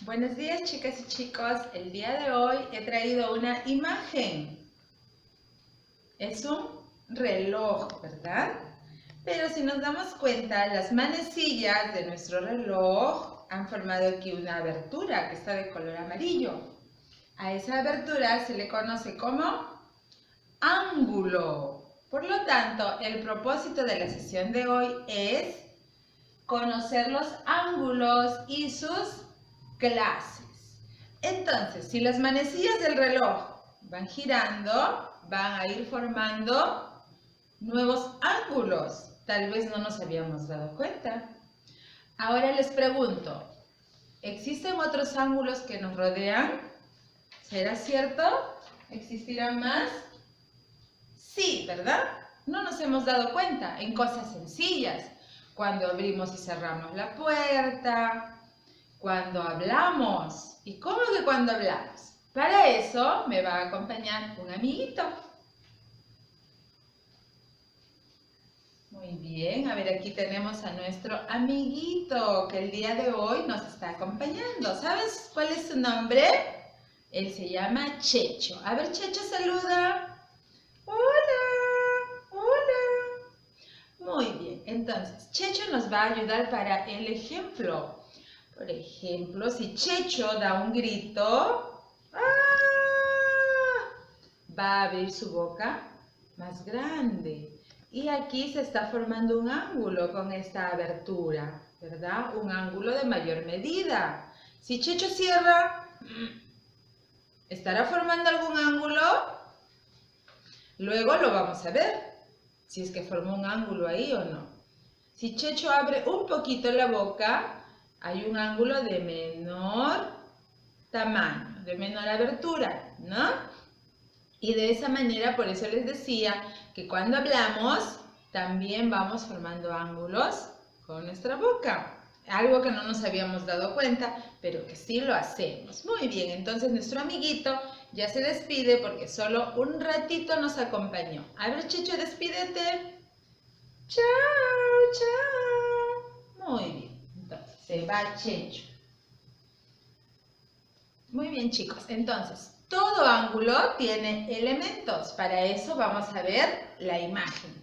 Buenos días, chicas y chicos. El día de hoy he traído una imagen. Es un reloj, ¿verdad? Pero si nos damos cuenta, las manecillas de nuestro reloj han formado aquí una abertura que está de color amarillo. A esa abertura se le conoce como ángulo. Por lo tanto, el propósito de la sesión de hoy es conocer los ángulos y sus clases. Entonces, si las manecillas del reloj van girando, van a ir formando nuevos ángulos. Tal vez no nos habíamos dado cuenta. Ahora les pregunto, ¿existen otros ángulos que nos rodean? ¿Será cierto? ¿Existirán más? Sí, ¿verdad? No nos hemos dado cuenta en cosas sencillas. Cuando abrimos y cerramos la puerta, cuando hablamos. ¿Y cómo que cuando hablamos? Para eso me va a acompañar un amiguito. Muy bien, a ver, aquí tenemos a nuestro amiguito que el día de hoy nos está acompañando. ¿Sabes cuál es su nombre? Él se llama Checho. A ver, Checho, saluda. Hola, hola. Muy bien, entonces, Checho nos va a ayudar para el ejemplo. Por ejemplo, si Checho da un grito, ¡ah!, va a abrir su boca más grande. Y aquí se está formando un ángulo con esta abertura, ¿verdad? Un ángulo de mayor medida. Si Checho cierra, ¿estará formando algún ángulo? Luego lo vamos a ver, si es que formó un ángulo ahí o no. Si Checho abre un poquito la boca, hay un ángulo de menor tamaño, de menor abertura, ¿no? Y de esa manera, por eso les decía que cuando hablamos, también vamos formando ángulos con nuestra boca. Algo que no nos habíamos dado cuenta, pero que sí lo hacemos. Muy bien, entonces nuestro amiguito ya se despide porque solo un ratito nos acompañó. A ver, Checho, despídete. Chao, chao. Muy bien. Se va Checho. Muy bien, chicos. Entonces, todo ángulo tiene elementos. Para eso vamos a ver la imagen.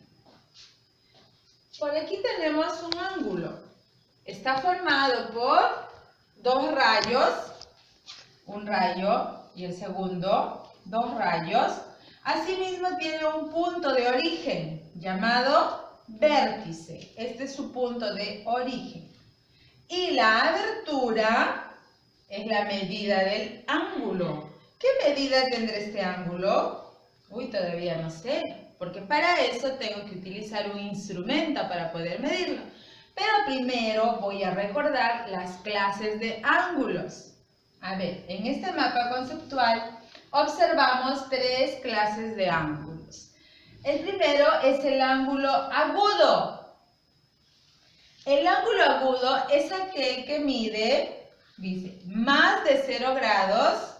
Por aquí tenemos un ángulo. Está formado por dos rayos. Un rayo y el segundo, dos rayos. Asimismo tiene un punto de origen llamado vértice. Este es su punto de origen. Y la abertura es la medida del ángulo. ¿Qué medida tendrá este ángulo? Uy, todavía no sé, porque para eso tengo que utilizar un instrumento para poder medirlo. Pero primero voy a recordar las clases de ángulos. A ver, en este mapa conceptual observamos tres clases de ángulos. El primero es el ángulo agudo. El ángulo agudo es aquel que mide, dice, más de 0 grados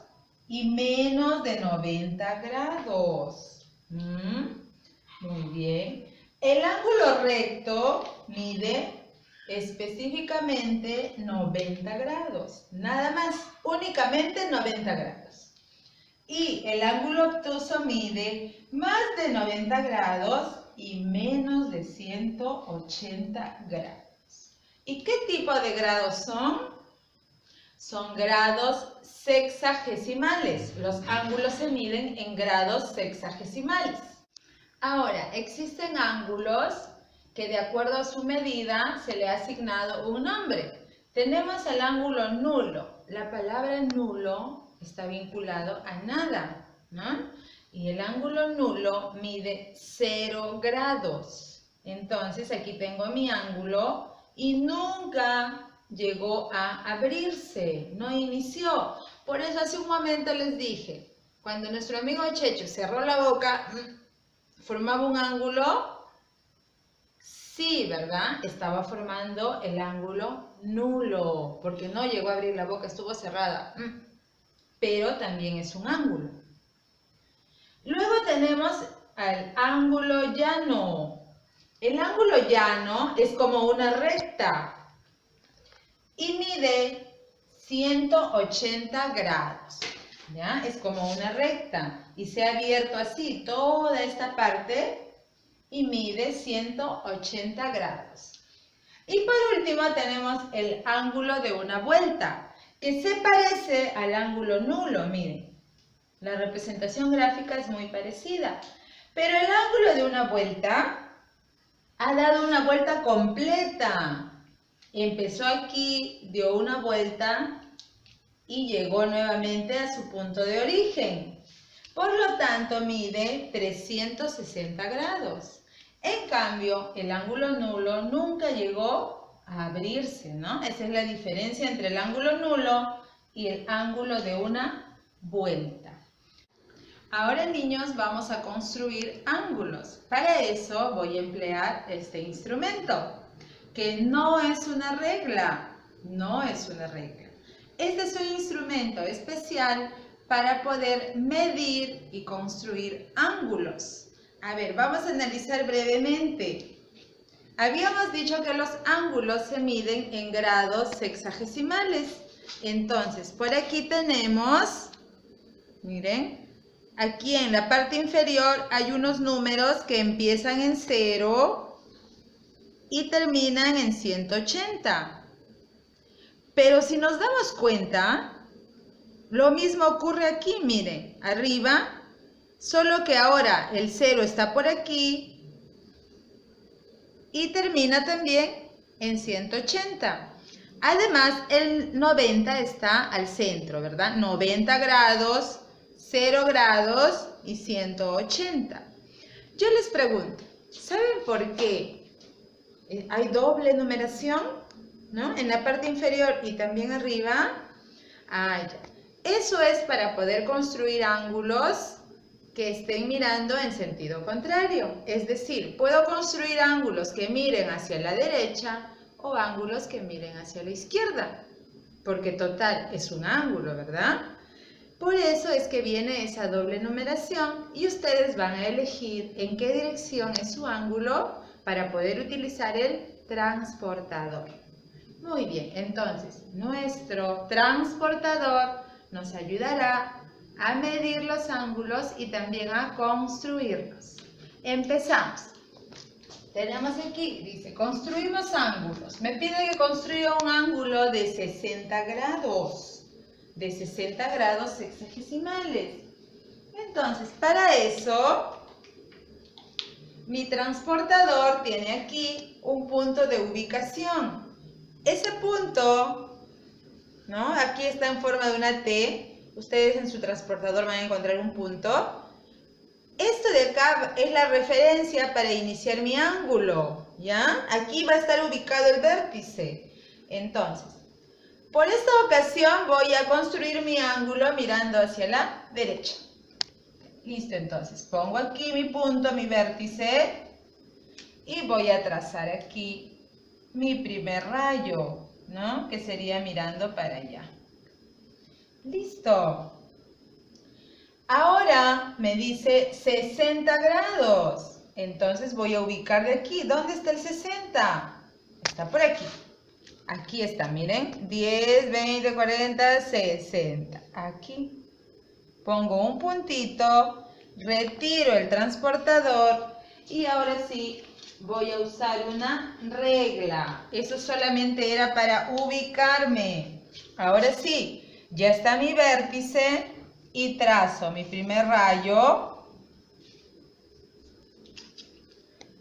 y menos de 90 grados. Muy bien. El ángulo recto mide específicamente 90 grados. Nada más, únicamente 90 grados. Y el ángulo obtuso mide más de 90 grados y menos de 180 grados. ¿Y qué tipo de grados son? Son grados sexagesimales. Los ángulos se miden en grados sexagesimales. Ahora, existen ángulos que de acuerdo a su medida se le ha asignado un nombre. Tenemos el ángulo nulo. La palabra nulo está vinculado a nada, ¿no? Y el ángulo nulo mide 0 grados. Entonces aquí tengo mi ángulo y nunca llegó a abrirse, no inició. Por eso hace un momento les dije, cuando nuestro amigo Checho cerró la boca, ¿formaba un ángulo? Sí, ¿verdad? Estaba formando el ángulo nulo, porque no llegó a abrir la boca, estuvo cerrada. Pero también es un ángulo. Luego tenemos al ángulo llano. El ángulo llano es como una recta y mide 180 grados. ¿Ya? Es como una recta y se ha abierto así toda esta parte y mide 180 grados. Y por último tenemos el ángulo de una vuelta, que se parece al ángulo nulo, miren. La representación gráfica es muy parecida, pero el ángulo de una vuelta ha dado una vuelta completa. Empezó aquí, dio una vuelta y llegó nuevamente a su punto de origen. Por lo tanto, mide 360 grados. En cambio, el ángulo nulo nunca llegó a abrirse, ¿no? Esa es la diferencia entre el ángulo nulo y el ángulo de una vuelta. Ahora, niños, vamos a construir ángulos. Para eso voy a emplear este instrumento, que no es una regla, no es una regla. Este es un instrumento especial para poder medir y construir ángulos. A ver, vamos a analizar brevemente. Habíamos dicho que los ángulos se miden en grados sexagesimales. Entonces, por aquí tenemos, miren, aquí en la parte inferior hay unos números que empiezan en 0 y terminan en 180. Pero si nos damos cuenta, lo mismo ocurre aquí, miren, arriba, solo que ahora el 0 está por aquí y termina también en 180. Además, el 90 está al centro, ¿verdad? 90 grados, 0 grados y 180. Yo les pregunto, ¿saben por qué hay doble numeración? ¿No? En la parte inferior y también arriba. Ya. Eso es para poder construir ángulos que estén mirando en sentido contrario. Es decir, puedo construir ángulos que miren hacia la derecha o ángulos que miren hacia la izquierda. Porque total es un ángulo, ¿verdad? Por eso es que viene esa doble numeración y ustedes van a elegir en qué dirección es su ángulo para poder utilizar el transportador. Muy bien, entonces nuestro transportador nos ayudará a medir los ángulos y también a construirlos. Empezamos. Tenemos aquí, dice, construimos ángulos. Me pide que construya un ángulo de 60 grados. De 60 grados sexagesimales. Entonces, para eso, mi transportador tiene aquí un punto de ubicación. Ese punto, ¿no? Aquí está en forma de una T. Ustedes en su transportador van a encontrar un punto. Esto de acá es la referencia para iniciar mi ángulo, ¿ya? Aquí va a estar ubicado el vértice. Entonces, por esta ocasión voy a construir mi ángulo mirando hacia la derecha. Listo, entonces pongo aquí mi punto, mi vértice y voy a trazar aquí mi primer rayo, ¿no? Que sería mirando para allá. Listo. Ahora me dice 60 grados. Entonces voy a ubicar de aquí. ¿Dónde está el 60? Está por aquí. Aquí está, miren. 10, 20, 40, 60. Aquí. Pongo un puntito. Retiro el transportador. Y ahora sí voy a usar una regla. Eso solamente era para ubicarme. Ahora sí. Ya está mi vértice y trazo mi primer rayo.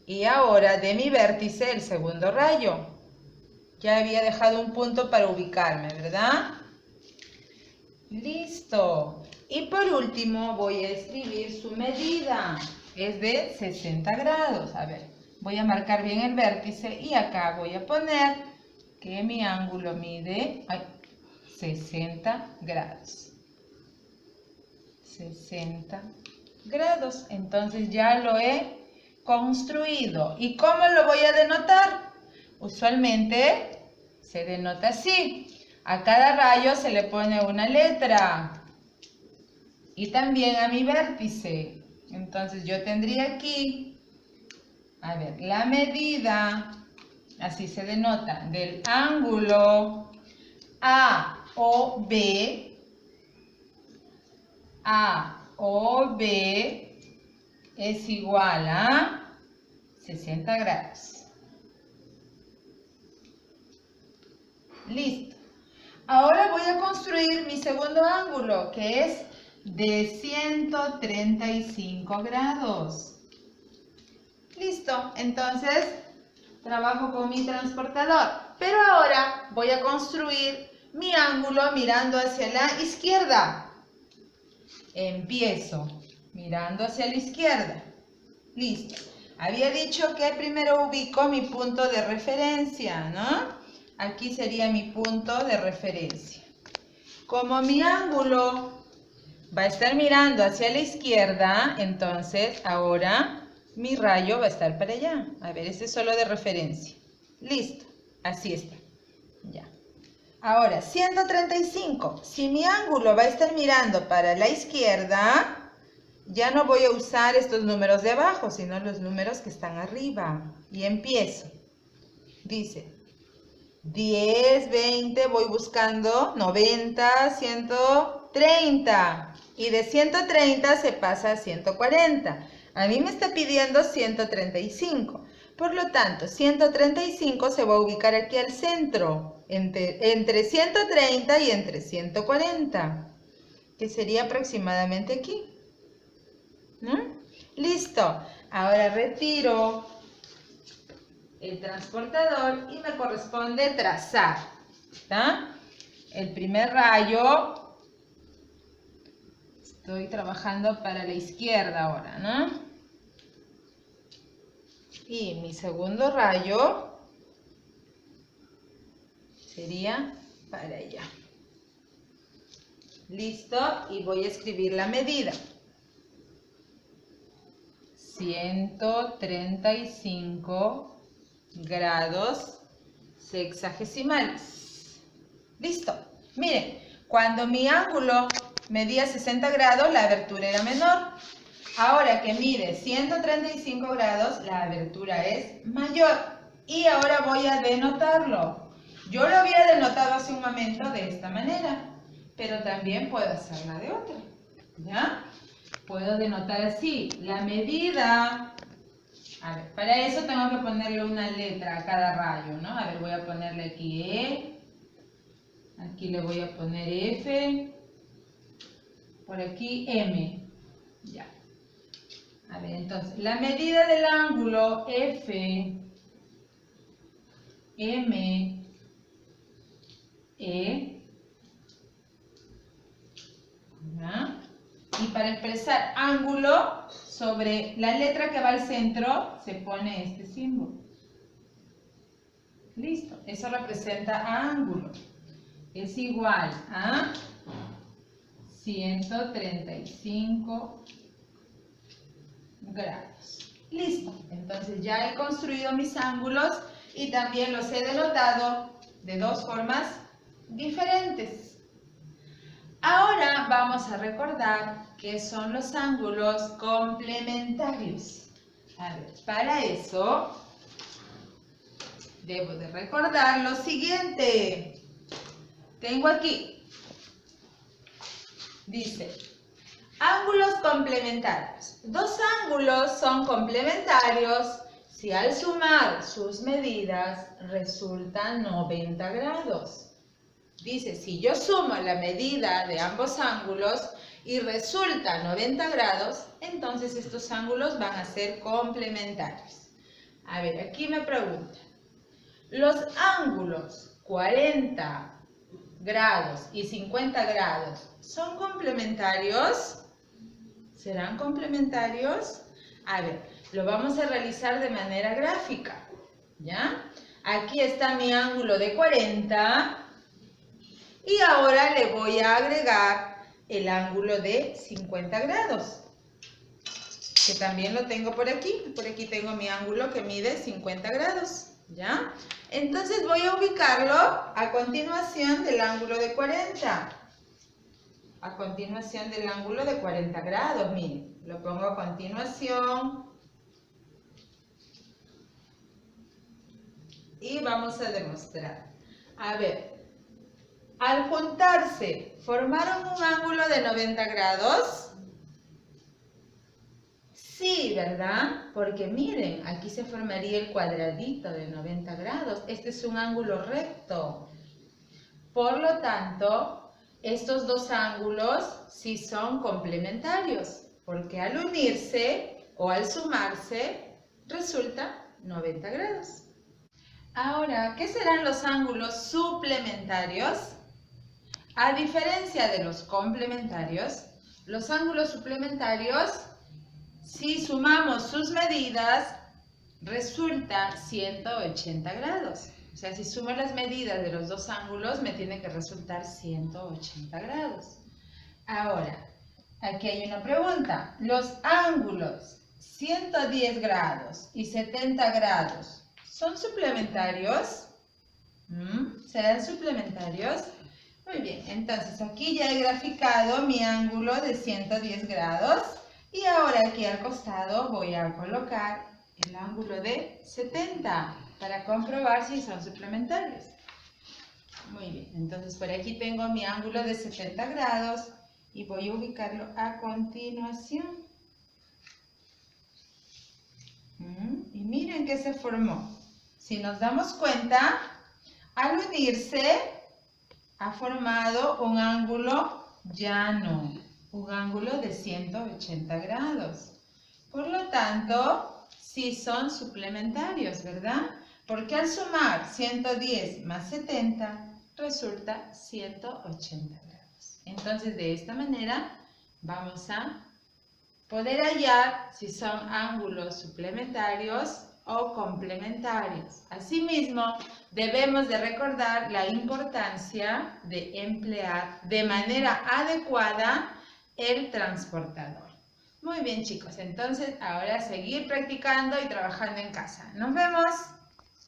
Y ahora de mi vértice el segundo rayo. Ya había dejado un punto para ubicarme, ¿verdad? Listo. Y por último voy a escribir su medida. Es de 60 grados. A ver, voy a marcar bien el vértice y acá voy a poner que mi ángulo mide 60 grados. 60 grados. Entonces ya lo he construido. ¿Y cómo lo voy a denotar? Usualmente se denota así. A cada rayo se le pone una letra. Y también a mi vértice. Entonces yo tendría aquí, a ver, la medida, así se denota, del ángulo A AOB es igual a 60 grados. Listo. Ahora voy a construir mi segundo ángulo, que es de 135 grados. Listo. Entonces, trabajo con mi transportador. Pero ahora voy a construir mi ángulo mirando hacia la izquierda. Empiezo mirando hacia la izquierda. Listo. Había dicho que primero ubico mi punto de referencia, ¿no? Aquí sería mi punto de referencia. Como mi ángulo va a estar mirando hacia la izquierda, entonces ahora mi rayo va a estar para allá. A ver, este es solo de referencia. Listo. Así está. Ya. Ahora, 135. Si mi ángulo va a estar mirando para la izquierda, ya no voy a usar estos números de abajo, sino los números que están arriba. Y empiezo. Dice 10, 20, voy buscando 90, 130. Y de 130 se pasa a 140. A mí me está pidiendo 135. Por lo tanto, 135 se va a ubicar aquí al centro, entre 130 y entre 140, que sería aproximadamente aquí. ¿No? Listo. Ahora retiro el transportador y me corresponde trazar. ¿Está? El primer rayo, estoy trabajando para la izquierda ahora, ¿no? Y mi segundo rayo sería para allá. Listo, y voy a escribir la medida. 135 grados sexagesimales. Listo. Miren, cuando mi ángulo medía 60 grados, la abertura era menor. Ahora que mide 135 grados, la abertura es mayor. Y ahora voy a denotarlo. Yo lo había denotado hace un momento de esta manera, pero también puedo hacerla de otra. ¿Ya? Puedo denotar así, la medida. A ver, para eso tengo que ponerle una letra a cada rayo, ¿no? A ver, voy a ponerle aquí E. Aquí le voy a poner F. Por aquí M. Ya. A ver, entonces, la medida del ángulo F, M, E. ¿Ya? Y para expresar ángulo, sobre la letra que va al centro, se pone este símbolo. Listo. Eso representa ángulo. Es igual a 135 grados. Listo. Entonces ya he construido mis ángulos y también los he denotado de dos formas diferentes. Ahora vamos a recordar qué son los ángulos complementarios. A ver, para eso debo de recordar lo siguiente. Tengo aquí, dice, ángulos complementarios. Dos ángulos son complementarios si al sumar sus medidas resultan 90 grados. Dice, si yo sumo la medida de ambos ángulos y resulta 90 grados, entonces estos ángulos van a ser complementarios. A ver, aquí me preguntan, ¿los ángulos 40 grados y 50 grados son complementarios? ¿Serán complementarios? A ver, lo vamos a realizar de manera gráfica, ¿ya? Aquí está mi ángulo de 40 y ahora le voy a agregar el ángulo de 50 grados, que también lo tengo por aquí. Por aquí tengo mi ángulo que mide 50 grados, ¿ya? Entonces voy a ubicarlo a continuación del ángulo de 40. A continuación del ángulo de 40 grados, miren. Lo pongo a continuación. Y vamos a demostrar. A ver, Al juntarse, ¿formaron un ángulo de 90 grados? Sí, ¿verdad? Porque miren, aquí se formaría el cuadradito de 90 grados. Este es un ángulo recto. Por lo tanto, estos dos ángulos sí son complementarios, porque al unirse o al sumarse, resulta 90 grados. Ahora, ¿qué serán los ángulos suplementarios? A diferencia de los complementarios, los ángulos suplementarios, si sumamos sus medidas, resulta 180 grados. O sea, si sumo las medidas de los dos ángulos, me tiene que resultar 180 grados. Ahora, aquí hay una pregunta. ¿Los ángulos 110 grados y 70 grados son suplementarios? ¿Serán suplementarios? Muy bien, entonces aquí ya he graficado mi ángulo de 110 grados y ahora aquí al costado voy a colocar el ángulo de 70 para comprobar si son suplementarios. Muy bien, entonces por aquí tengo mi ángulo de 70 grados y voy a ubicarlo a continuación. Y miren que se formó. Si nos damos cuenta, al unirse ha formado un ángulo llano, un ángulo de 180 grados. Por lo tanto, sí son suplementarios, ¿verdad? Porque al sumar 110 más 70 resulta 180 grados. Entonces, de esta manera vamos a poder hallar si son ángulos suplementarios o complementarios. Asimismo, debemos de recordar la importancia de emplear de manera adecuada el transportador. Muy bien, chicos, entonces ahora seguir practicando y trabajando en casa. ¡Nos vemos!